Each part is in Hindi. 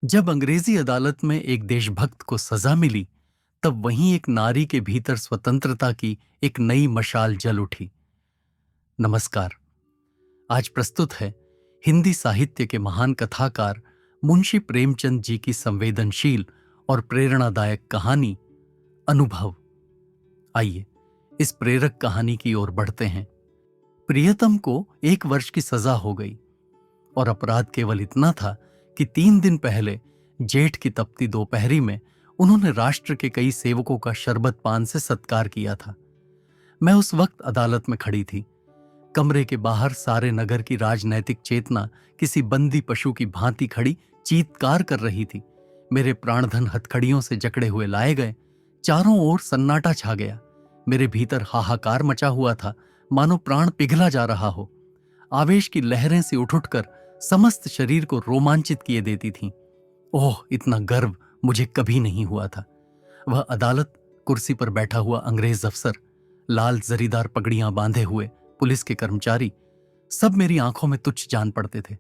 जब अंग्रेजी अदालत में एक देशभक्त को सजा मिली, तब वहीं एक नारी के भीतर स्वतंत्रता की एक नई मशाल जल उठी। नमस्कार। आज प्रस्तुत है हिंदी साहित्य के महान कथाकार मुंशी प्रेमचंद जी की संवेदनशील और प्रेरणादायक कहानी अनुभव। आइए इस प्रेरक कहानी की ओर बढ़ते हैं। प्रियतम को 1 वर्ष की सजा हो गई और अपराध केवल इतना था कि 3 दिन पहले जेठ की तपती दोपहरी में उन्होंने राष्ट्र के कई सेवकों का शरबत पान से सत्कार किया था। मैं उस वक्त अदालत में खड़ी थी। कमरे के बाहर सारे नगर की राजनैतिक चेतना किसी बंदी पशु की भांति खड़ी चीत्कार कर रही थी। मेरे प्राणधन हथकड़ियों से जकड़े हुए लाए गए। चारों ओर सन्नाटा छा गया। मेरे भीतर हाहाकार मचा हुआ था, मानो प्राण पिघला जा रहा हो। आवेश की लहरें से उठकर समस्त शरीर को रोमांचित किए देती थीं। ओह, इतना गर्व मुझे कभी नहीं हुआ था। वह अदालत, कुर्सी पर बैठा हुआ अंग्रेज अफसर, लाल जरीदार पगड़ियां बांधे हुए पुलिस के कर्मचारी, सब मेरी आंखों में तुच्छ जान पड़ते थे।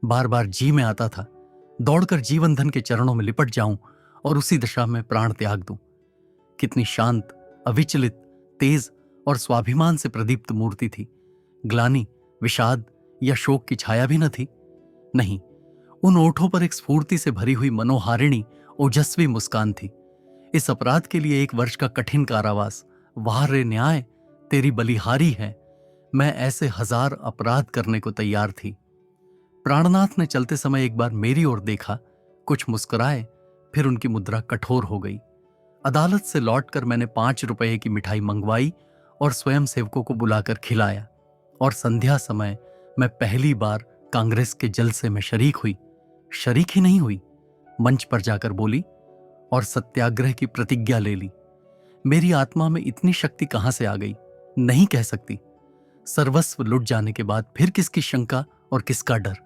बार बार जी में आता था दौड़कर जीवन धन के चरणों में लिपट जाऊं और उसी दशा में प्राण त्याग दूं। कितनी शांत, अविचलित, तेज और स्वाभिमान से प्रदीप्त मूर्ति थी। ग्लानि, विषाद या शोक की छाया भी न थी। नहीं, उन ओठों पर एक स्फूर्ति से भरी हुई मनोहारिणी ओजस्वी मुस्कान थी। इस अपराध के लिए 1 वर्ष का कठिन कारावास, वाह रे न्याय, तेरी बलिहारी है। मैं ऐसे 1000 अपराध करने को तैयार थी। प्राणनाथ ने चलते समय एक बार मेरी ओर देखा, कुछ मुस्कुराए, फिर उनकी मुद्रा कठोर हो गई। अदालत से लौटकर मैंने 5 रुपए की मिठाई मंगवाई और स्वयं सेवकों को बुलाकर खिलाया। और संध्या समय मैं पहली बार कांग्रेस के जलसे में शरीक हुई। शरीक ही नहीं हुई, मंच पर जाकर बोली और सत्याग्रह की प्रतिज्ञा ले ली। मेरी आत्मा में इतनी शक्ति कहां से आ गई, नहीं कह सकती। सर्वस्व लुट जाने के बाद फिर किसकी शंका और किसका डर।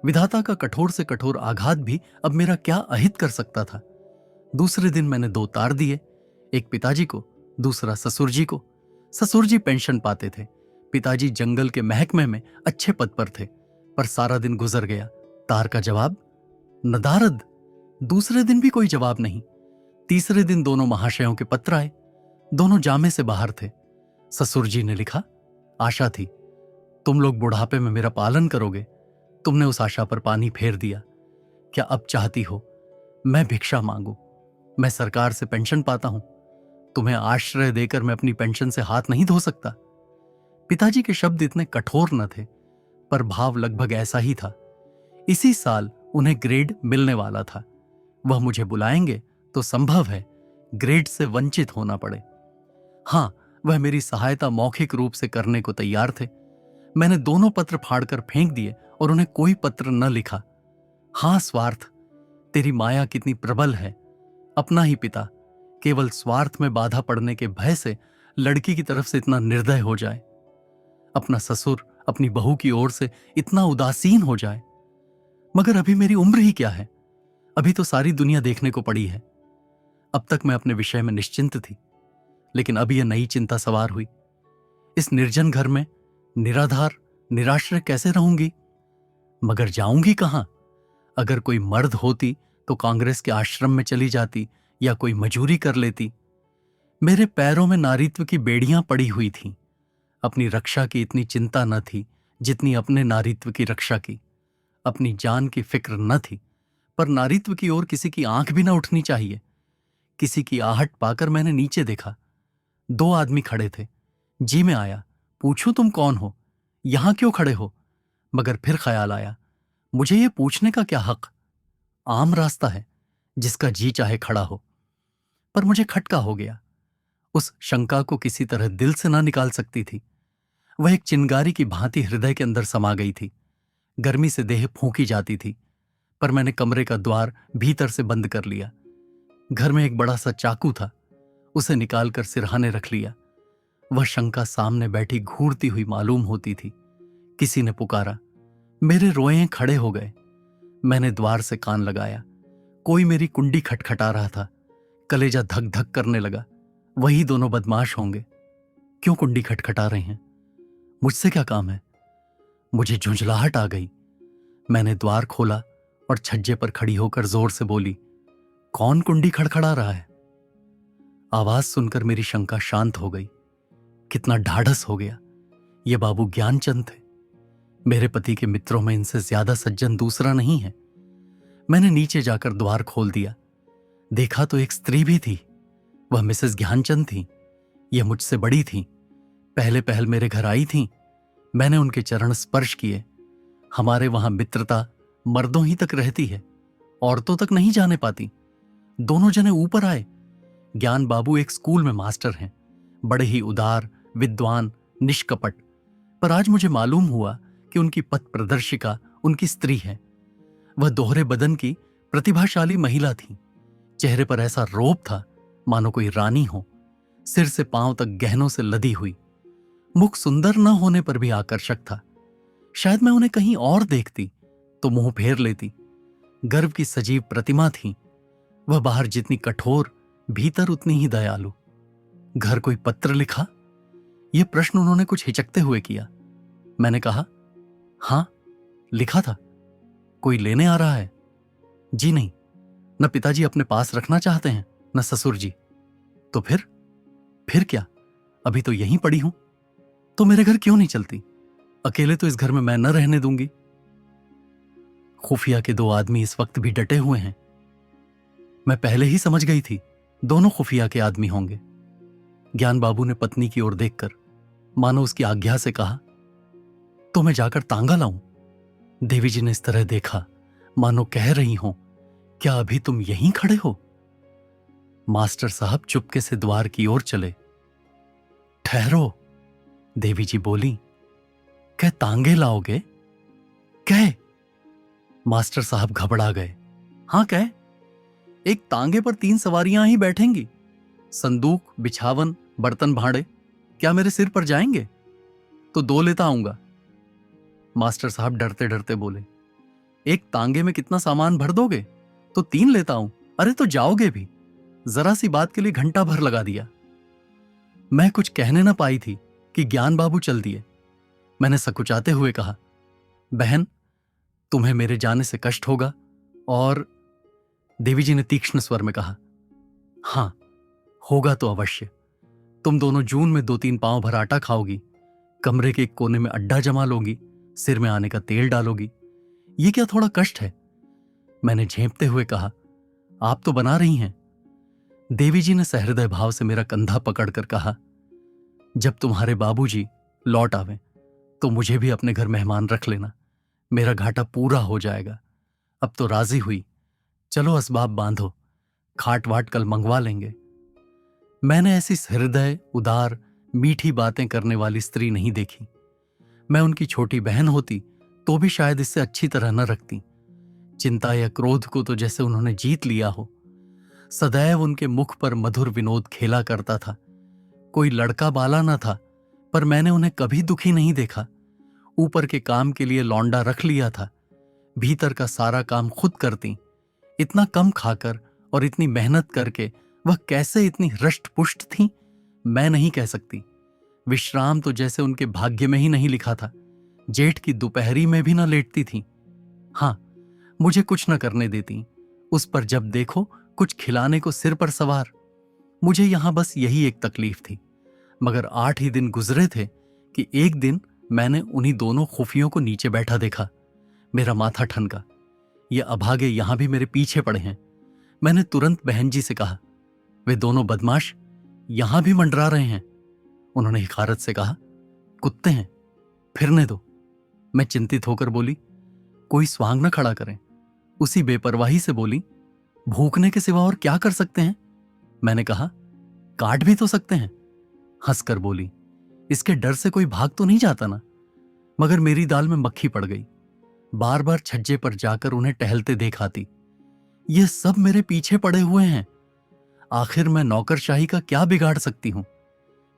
विधाता का कठोर से कठोर आघात भी अब मेरा क्या अहित कर सकता था। दूसरे दिन मैंने 2 तार दिए, एक पिताजी को, दूसरा ससुर जी को। ससुर जी पेंशन पाते थे, पिताजी जंगल के महकमे में अच्छे पद पर थे। पर सारा दिन गुजर गया, तार का जवाब नदारद। दूसरे दिन भी कोई जवाब नहीं। तीसरे दिन दोनों महाशयों के पत्र आए। दोनों जामे से बाहर थे। ससुर जी ने लिखा, आशा थी तुम लोग बुढ़ापे में मेरा पालन करोगे। तुमने उस आशा पर पानी फेर दिया। क्या अब चाहती हो मैं भिक्षा मांगू? मैं सरकार से पेंशन पाता हूं। तुम्हें आश्रय देकर मैं अपनी पेंशन से हाथ नहीं धो सकता। पिताजी के शब्द इतने कठोर न थे, पर भाव लगभग ऐसा ही था। इसी साल उन्हें ग्रेड मिलने वाला था। वह मुझे बुलाएंगे तो संभव है ग्रेड से वंचित होना पड़े। हां, वह मेरी सहायता मौखिक रूप से करने को तैयार थे। मैंने दोनों पत्र फाड़कर फेंक दिए और उन्हें कोई पत्र न लिखा। हां स्वार्थ, तेरी माया कितनी प्रबल है। अपना ही पिता केवल स्वार्थ में बाधा पड़ने के भय से लड़की की तरफ से इतना निर्दय हो जाए। अपना ससुर अपनी बहू की ओर से इतना उदासीन हो जाए। मगर अभी मेरी उम्र ही क्या है? अभी तो सारी दुनिया देखने को पड़ी है। अब तक मैं अपने विषय में निश्चिंत थी, लेकिन अब यह नई चिंता सवार हुई। इस निर्जन घर में निराधार, निराश्रय कैसे रहूंगी? मगर जाऊंगी कहां? अगर कोई मर्द होती तो कांग्रेस के आश्रम में चली जाती या कोई मजूरी कर लेती। मेरे पैरों में नारीत्व की बेड़ियां पड़ी हुई थीं। अपनी रक्षा की इतनी चिंता न थी जितनी अपने नारीत्व की रक्षा की। अपनी जान की फिक्र न थी, पर नारीत्व की ओर किसी की आंख भी न उठनी चाहिए। किसी की आहट पाकर मैंने नीचे देखा। 2 आदमी खड़े थे। जी में आया, पूछूं तुम कौन हो, यहां क्यों खड़े हो? मगर फिर ख्याल आया, मुझे ये पूछने का क्या हक? आम रास्ता है, जिसका जी चाहे खड़ा हो। पर मुझे खटका हो गया। उस शंका को किसी तरह दिल से ना निकाल सकती थी। वह एक चिंगारी की भांति हृदय के अंदर समा गई थी। गर्मी से देह फूंकी जाती थी। पर मैंने कमरे का द्वार भीतर से बंद कर लिया। घर में एक बड़ा सा चाकू था, उसे निकालकर सिरहाने रख लिया। वह शंका सामने बैठी घूरती हुई मालूम होती थी। किसी ने पुकारा, मेरे रोए खड़े हो गए। मैंने द्वार से कान लगाया। कोई मेरी कुंडी खटखटा रहा था। कलेजा धक धक करने लगा। वही दोनों बदमाश होंगे। क्यों कुंडी खटखटा रहे हैं? मुझसे क्या काम है? मुझे झुंझलाहट आ गई। मैंने द्वार खोला और छज्जे पर खड़ी होकर जोर से बोली, कौन कुंडी खड़खड़ा रहा है? आवाज सुनकर मेरी शंका शांत हो गई। कितना ढाढ़स हो गया। ये बाबू ज्ञानचंद थे। मेरे पति के मित्रों में इनसे ज्यादा सज्जन दूसरा नहीं है। मैंने नीचे जाकर द्वार खोल दिया। देखा तो एक स्त्री भी थी। वह मिसेस ज्ञानचंद थी। यह मुझसे बड़ी थी। पहले पहल मेरे घर आई थी। मैंने उनके चरण स्पर्श किए। हमारे वहां मित्रता मर्दों ही तक रहती है, औरतों तक नहीं जाने पाती। दोनों जने ऊपर आए। ज्ञान बाबू एक स्कूल में मास्टर हैं, बड़े ही उदार, विद्वान, निष्कपट। पर आज मुझे मालूम हुआ कि उनकी पथ प्रदर्शिका उनकी स्त्री है। वह दोहरे बदन की प्रतिभाशाली महिला थी। चेहरे पर ऐसा रोब था मानो कोई रानी हो। सिर से पांव तक गहनों से लदी हुई। मुख सुंदर न होने पर भी आकर्षक था। शायद मैं उन्हें कहीं और देखती तो मुंह फेर लेती। गर्व की सजीव प्रतिमा थी। वह बाहर जितनी कठोर, भीतर उतनी ही दयालु। घर कोई पत्र लिखा? यह प्रश्न उन्होंने कुछ हिचकते हुए किया। मैंने कहा, हां, लिखा था। कोई लेने आ रहा है? जी नहीं, न पिताजी अपने पास रखना चाहते हैं, न ससुर जी। तो फिर क्या? अभी तो यहीं पड़ी हूं। तो मेरे घर क्यों नहीं चलती? अकेले तो इस घर में मैं न रहने दूंगी। खुफिया के 2 आदमी इस वक्त भी डटे हुए हैं। मैं पहले ही समझ गई थी दोनों खुफिया के आदमी होंगे। ज्ञान बाबू ने पत्नी की ओर देखकर मानो उसकी आज्ञा से कहा, तो मैं जाकर तांगा लाऊं? देवी जी ने इस तरह देखा मानो कह रही हो, क्या अभी तुम यहीं खड़े हो? मास्टर साहब चुपके से द्वार की ओर चले। ठहरो, देवी जी बोली, क्या तांगे लाओगे? कह। मास्टर साहब घबरा गए। हां, कह। एक तांगे पर 3 सवारियां ही बैठेंगी। संदूक, बिछावन, बर्तन भांडे क्या मेरे सिर पर जाएंगे? तो 2 लेता आऊंगा। मास्टर साहब डरते डरते बोले, एक तांगे में कितना सामान भर दोगे? तो 3 लेता हूं। अरे तो जाओगे भी। जरा सी बात के लिए घंटा भर लगा दिया। मैं कुछ कहने ना पाई थी कि ज्ञान बाबू चल दिए। मैंने सकुचाते हुए कहा, बहन, तुम्हें मेरे जाने से कष्ट होगा। और देवी जी ने तीक्ष्ण स्वर में कहा, हां, होगा तो अवश्य। तुम दोनों जून में 2-3 पांव भर आटा खाओगी, कमरे के एक कोने में अड्डा जमा लोगी, सिर में आने का तेल डालोगी। ये क्या थोड़ा कष्ट है? मैंने झेंपते हुए कहा, आप तो बना रही हैं। देवी जी ने सहृदय भाव से मेरा कंधा पकड़कर कहा, जब तुम्हारे बाबूजी लौट आवें तो मुझे भी अपने घर मेहमान रख लेना। मेरा घाटा पूरा हो जाएगा। अब तो राजी हुई। चलो असबाब बांधो, खाट वाट कल मंगवा लेंगे। मैंने ऐसी हृदय, उदार, मीठी बातें करने वाली स्त्री नहीं देखी। मैं उनकी छोटी बहन होती तो भी शायद इससे अच्छी तरह न रखती। चिंता या क्रोध को तो जैसे उन्होंने जीत लिया हो। सदैव उनके मुख पर मधुर विनोद खेला करता था। कोई लड़का बाला न था, पर मैंने उन्हें कभी दुखी नहीं देखा। ऊपर के काम के लिए लौंडा रख लिया था, भीतर का सारा काम खुद करती। इतना कम खाकर और इतनी मेहनत करके वह कैसे इतनी हृष्ट पुष्ट थीं, मैं नहीं कह सकती। विश्राम तो जैसे उनके भाग्य में ही नहीं लिखा था। जेठ की दोपहरी में भी न लेटती थीं। हां, मुझे कुछ न करने देती। उस पर जब देखो कुछ खिलाने को सिर पर सवार। मुझे यहां बस यही एक तकलीफ थी। मगर 8 ही दिन गुजरे थे कि एक दिन मैंने उन्हीं दोनों खुफियों को नीचे बैठा देखा। मेरा माथा ठनका। ये अभागे यहां भी मेरे पीछे पड़े हैं। मैंने तुरंत बहन जी से कहा, वे दोनों बदमाश यहां भी मंडरा रहे हैं। उन्होंने हिकारत से कहा, कुत्ते हैं, फिरने दो। मैं चिंतित होकर बोली, कोई स्वांग न खड़ा करें। उसी बेपरवाही से बोली, भूखने के सिवा और क्या कर सकते हैं? मैंने कहा, काट भी तो सकते हैं। हंसकर बोली, इसके डर से कोई भाग तो नहीं जाता ना? मगर मेरी दाल में मक्खी पड़ गई। बार बार छज्जे पर जाकर उन्हें टहलते देख आती। ये सब मेरे पीछे पड़े हुए हैं। आखिर मैं नौकरशाही का क्या बिगाड़ सकती हूं?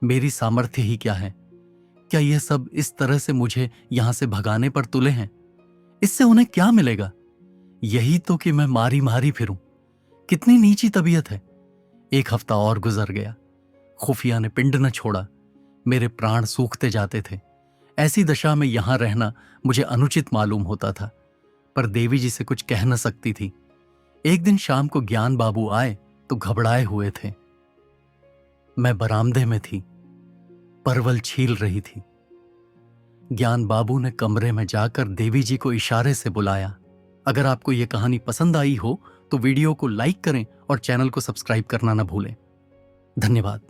मेरी सामर्थ्य ही क्या है? क्या यह सब इस तरह से मुझे यहां से भगाने पर तुले हैं? इससे उन्हें क्या मिलेगा? यही तो कि मैं मारी मारी फिरूं। कितनी नीची तबीयत है। 1 हफ्ता और गुजर गया। खुफिया ने पिंड न छोड़ा। मेरे प्राण सूखते जाते थे। ऐसी दशा में यहां रहना मुझे अनुचित मालूम होता था। पर देवी जी से कुछ कह न सकती थी। एक दिन शाम को ज्ञान बाबू आए तो घबराए हुए थे। मैं बरामदे में थी, परवल छील रही थी। ज्ञान बाबू ने कमरे में जाकर देवी जी को इशारे से बुलाया। अगर आपको यह कहानी पसंद आई हो तो वीडियो को लाइक करें और चैनल को सब्सक्राइब करना न भूलें। धन्यवाद।